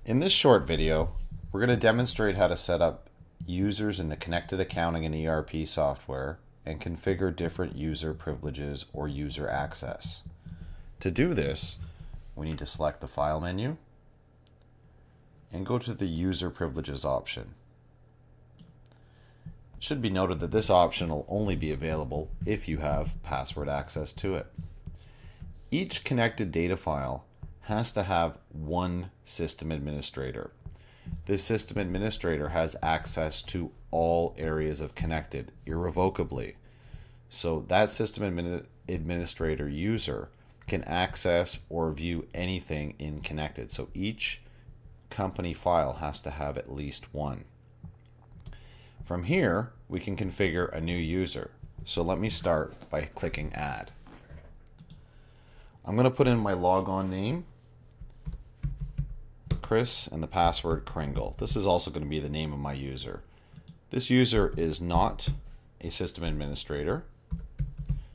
In this short video, we're going to demonstrate how to set up users in the connected accounting and ERP software and configure different user privileges or user access. To do this, we need to select the File menu and go to the User Privileges option. It should be noted that this option will only be available if you have password access to it. Each connected data file has to have one system administrator. This system administrator has access to all areas of connected irrevocably. So that system administrator user can access or view anything in connected. So each company file has to have at least one. From here, we can configure a new user. So let me start by clicking Add. I'm going to put in my logon name, Chris, and the password Kringle. This is also going to be the name of my user. This user is not a system administrator,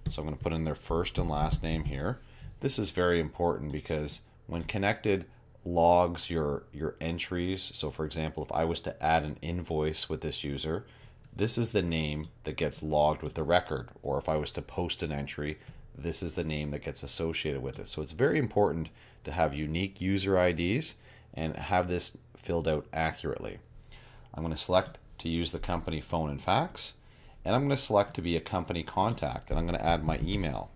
so I'm going to put in their first and last name here. This is very important because when connected logs your entries, so for example, if I was to add an invoice with this user, this is the name that gets logged with the record, or if I was to post an entry, this is the name that gets associated with it. So it's very important to have unique user IDs and have this filled out accurately. I'm going to select to use the company phone and fax, and I'm going to select to be a company contact, and I'm going to add my email.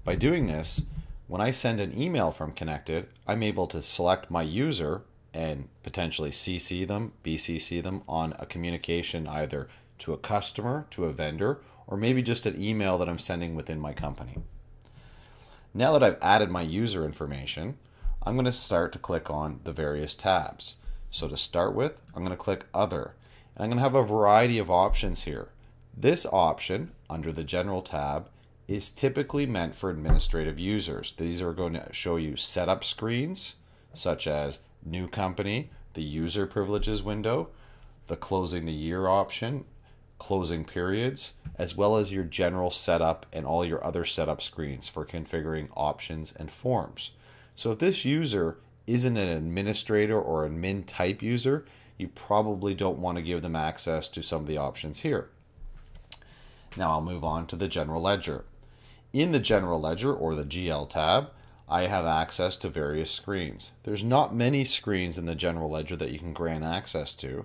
By doing this, when I send an email from Connected, I'm able to select my user and potentially CC them, BCC them on a communication either to a customer, to a vendor, or maybe just an email that I'm sending within my company. Now that I've added my user information, I'm going to start to click on the various tabs. So to start with, I'm going to click Other, and I'm going to have a variety of options here. This option under the General tab is typically meant for administrative users. These are going to show you setup screens such as New Company, the User Privileges window, the Closing the Year option, closing periods, as well as your general setup and all your other setup screens for configuring options and forms. So if this user isn't an administrator or admin type user, you probably don't want to give them access to some of the options here. Now I'll move on to the General Ledger. In the General Ledger, or the GL tab, I have access to various screens. There's not many screens in the General Ledger that you can grant access to,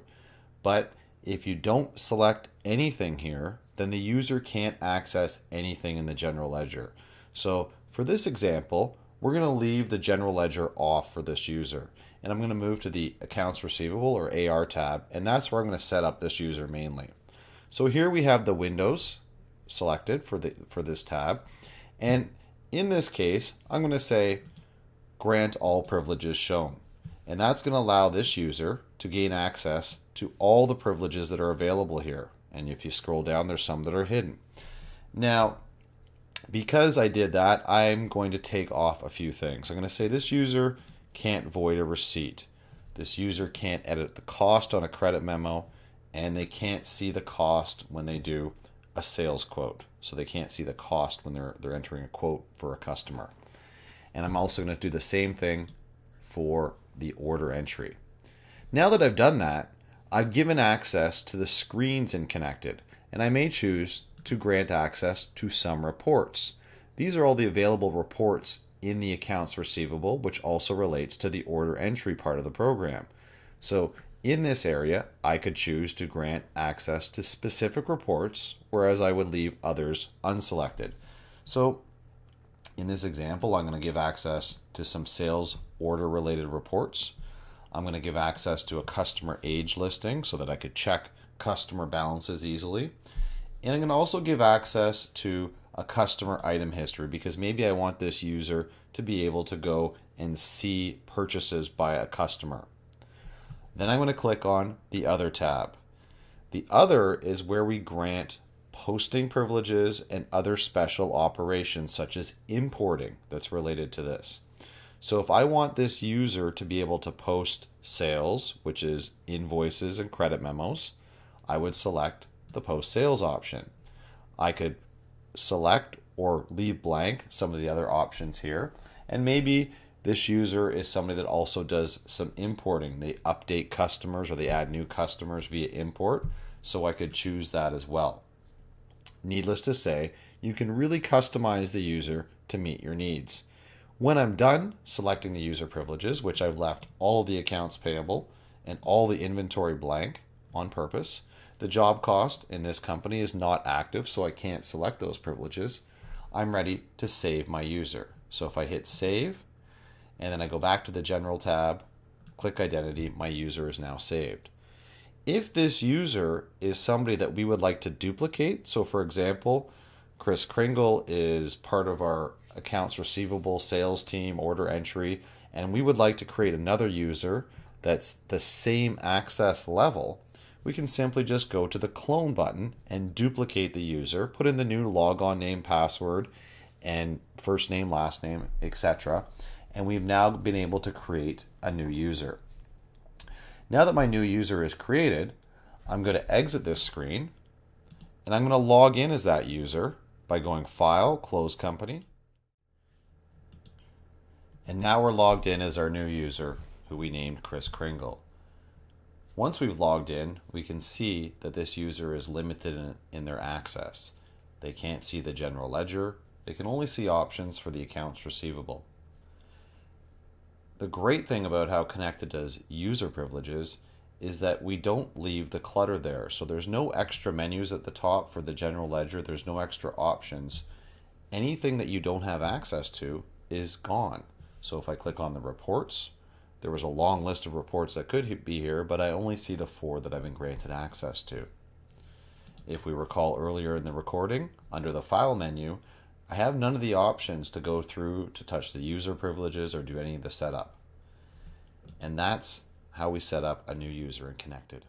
but if you don't select anything here, then the user can't access anything in the General Ledger. So for this example, we're going to leave the General Ledger off for this user. And I'm going to move to the Accounts Receivable, or AR tab, and that's where I'm going to set up this user mainly. So here we have the windows selected for this tab. And in this case, I'm going to say grant all privileges shown. And that's going to allow this user to gain access to all the privileges that are available here. And if you scroll down, there's some that are hidden. Now, because I did that, I'm going to take off a few things. I'm going to say this user can't void a receipt. This user can't edit the cost on a credit memo, and they can't see the cost when they do a sales quote. So they can't see the cost when they're entering a quote for a customer. And I'm also going to do the same thing for the order entry. Now that I've done that, I've given access to the screens in Connected, and I may choose to grant access to some reports. These are all the available reports in the Accounts Receivable, which also relates to the order entry part of the program. So in this area, I could choose to grant access to specific reports, whereas I would leave others unselected. So in this example, I'm going to give access to some sales order related reports. I'm going to give access to a customer age listing so that I could check customer balances easily. And I'm going to also give access to a customer item history because maybe I want this user to be able to go and see purchases by a customer. Then I'm going to click on the Other tab. The Other is where we grant posting privileges and other special operations such as importing that's related to this. So if I want this user to be able to post sales, which is invoices and credit memos, I would select the post sales option. I could select or leave blank some of the other options here, and maybe This user is somebody that also does some importing. They update customers or they add new customers via import, so I could choose that as well. Needless to say, you can really customize the user to meet your needs. When I'm done selecting the user privileges, which I've left all of the accounts payable and all the inventory blank on purpose, the job cost in this company is not active, so I can't select those privileges. I'm ready to save my user. So if I hit save, and then I go back to the General tab, click Identity, my user is now saved. If this user is somebody that we would like to duplicate, so for example, Chris Kringle is part of our accounts receivable sales team order entry, and we would like to create another user that's the same access level, we can simply just go to the clone button and duplicate the user, put in the new logon name, password, and first name, last name, etc. And we've now been able to create a new user. Now that my new user is created, I'm going to exit this screen and I'm going to log in as that user by going File, Close Company. And now we're logged in as our new user, who we named Chris Kringle. Once we've logged in, we can see that this user is limited in their access. They can't see the general ledger. They can only see options for the accounts receivable. The great thing about how Connected does user privileges is that we don't leave the clutter there. So there's no extra menus at the top for the general ledger. There's no extra options. Anything that you don't have access to is gone. So if I click on the reports, there was a long list of reports that could be here, but I only see the 4 that I've been granted access to. If we recall earlier in the recording, under the File menu, I have none of the options to go through to touch the user privileges or do any of the setup. And that's how we set up a new user in Connected.